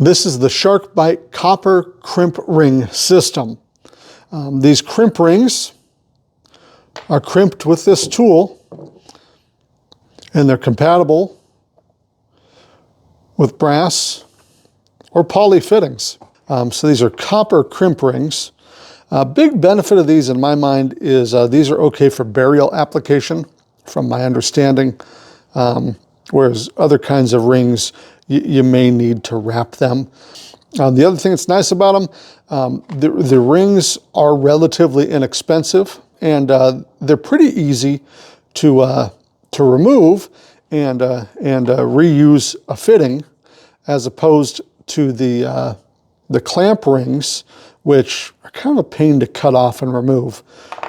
This is the Sharkbite copper crimp ring system. These crimp rings are crimped with this tool, and they're compatible with brass or poly fittings. So these are copper crimp rings. A big benefit of these in my mind is these are okay for burial application, from my understanding, whereas other kinds of rings, you may need to wrap them. The other thing that's nice about them, the rings are relatively inexpensive, and they're pretty easy to remove and reuse a fitting, as opposed to the clamp rings, which are kind of a pain to cut off and remove.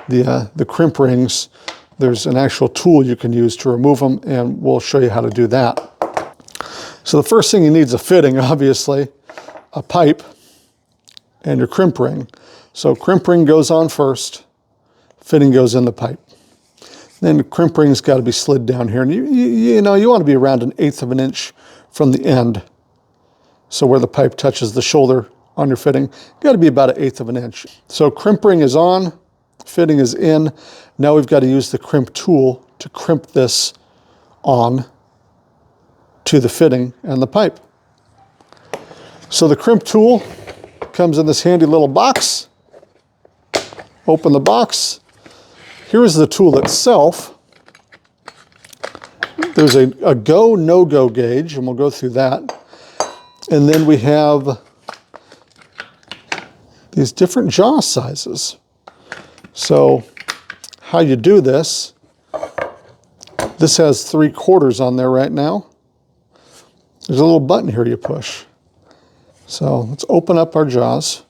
The crimp rings, there's an actual tool you can use to remove them, and we'll show you how to do that. So the first thing you need is a fitting, obviously, a pipe, and your crimp ring. So crimp ring goes on first, fitting goes in the pipe. Then the crimp ring's got to be slid down here, and you know, you want to be around 1/8 of an inch from the end. So where the pipe touches the shoulder on your fitting, got to be about 1/8 of an inch. So crimp ring is on, fitting is in. Now we've got to use the crimp tool to crimp this on to the fitting and the pipe. So the crimp tool comes in this handy little box. Open the box. Here's the tool itself. There's a go, no-go gauge, and we'll go through that. And then we have these different jaw sizes. So how you do this, this has 3/4 on there right now. There's a little button here you push. So let's open up our jaws.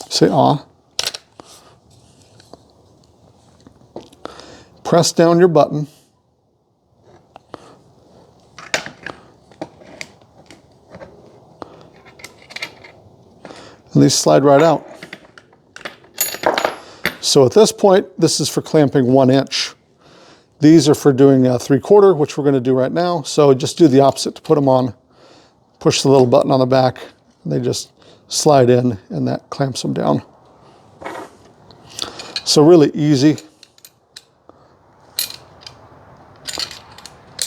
Say "ah." Press down your button. And these slide right out. So at this point, this is for clamping 1 inch. These are for doing 3/4, which we're going to do right now. So just do the opposite to put them on. Push the little button on the back, and they just slide in, and that clamps them down. So really easy.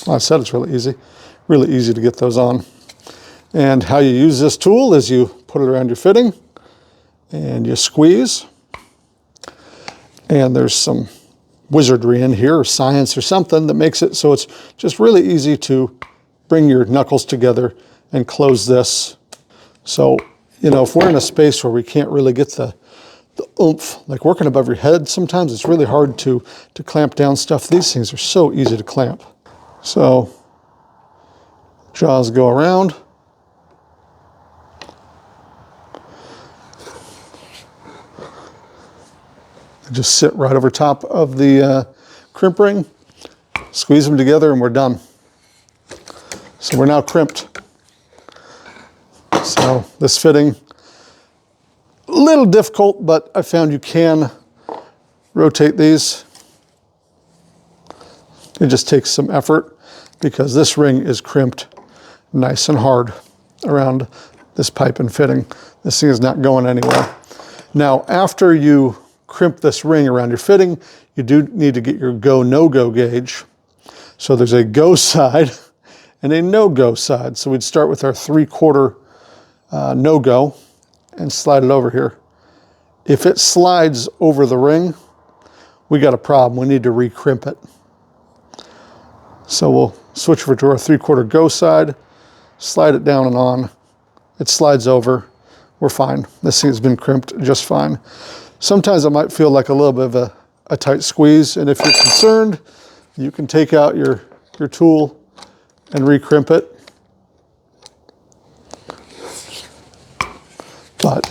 Well, I said it's really easy to get those on. And how you use this tool is you put it around your fitting, and you squeeze. And there's some wizardry in here, or science or something, that makes it so it's just really easy to bring your knuckles together and close this. So, you know, if we're in a space where we can't really get the oomph, like working above your head, sometimes it's really hard to clamp down stuff. These things are so easy to clamp. So, jaws go around. Just sit right over top of the crimp ring, squeeze them together, and we're done. So we're now crimped. So this fitting, a little difficult, but I found you can rotate these. It just takes some effort because this ring is crimped nice and hard around this pipe and fitting. This thing is not going anywhere. Now, after you crimp this ring around your fitting, you do need to get your go, no-go gauge. So there's a go side and a no-go side. So we'd start with our 3/4 no-go and slide it over here. If it slides over the ring, we got a problem. We need to re-crimp it. So we'll switch over to our 3/4 go side, slide it down and on. It slides over. We're fine. This thing has been crimped just fine. Sometimes it might feel like a little bit of a tight squeeze, and if you're concerned, you can take out your tool and re-crimp it. But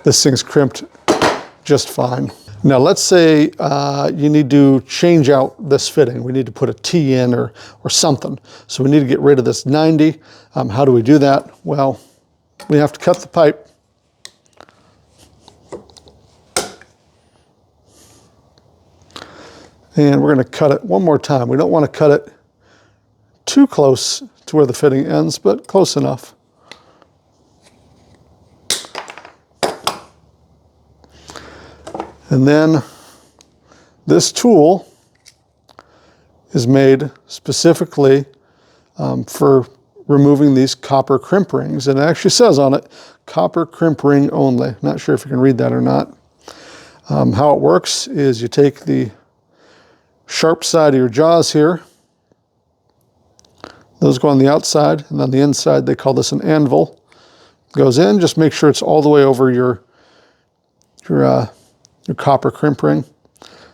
this thing's crimped just fine. Now let's say you need to change out this fitting. We need to put a T in or something. So we need to get rid of this 90. How do we do that? Well, we have to cut the pipe. And we're going to cut it one more time. We don't want to cut it too close to where the fitting ends, but close enough. And then this tool is made specifically for removing these copper crimp rings. And it actually says on it, copper crimp ring only. Not sure if you can read that or not. How it works is you take the sharp side of your jaws here. Those go on the outside, and on the inside they call this an anvil. Goes in, just make sure it's all the way over your copper crimp ring.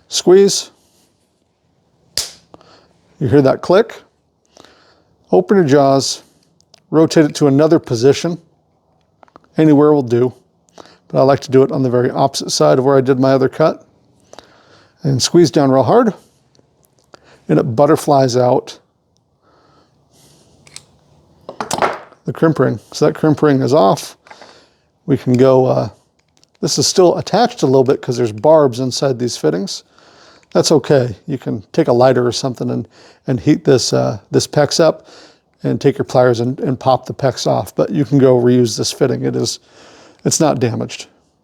Squeeze. You hear that click. Open your jaws, rotate it to another position. Anywhere will do, but I like to do it on the very opposite side of where I did my other cut. And squeeze down real hard, and it butterflies out the crimp ring. So that crimp ring is off. We can go, this is still attached a little bit because there's barbs inside these fittings. That's okay. You can take a lighter or something and heat this, this PEX up and take your pliers and pop the PEX off. But you can go reuse this fitting. It's not damaged.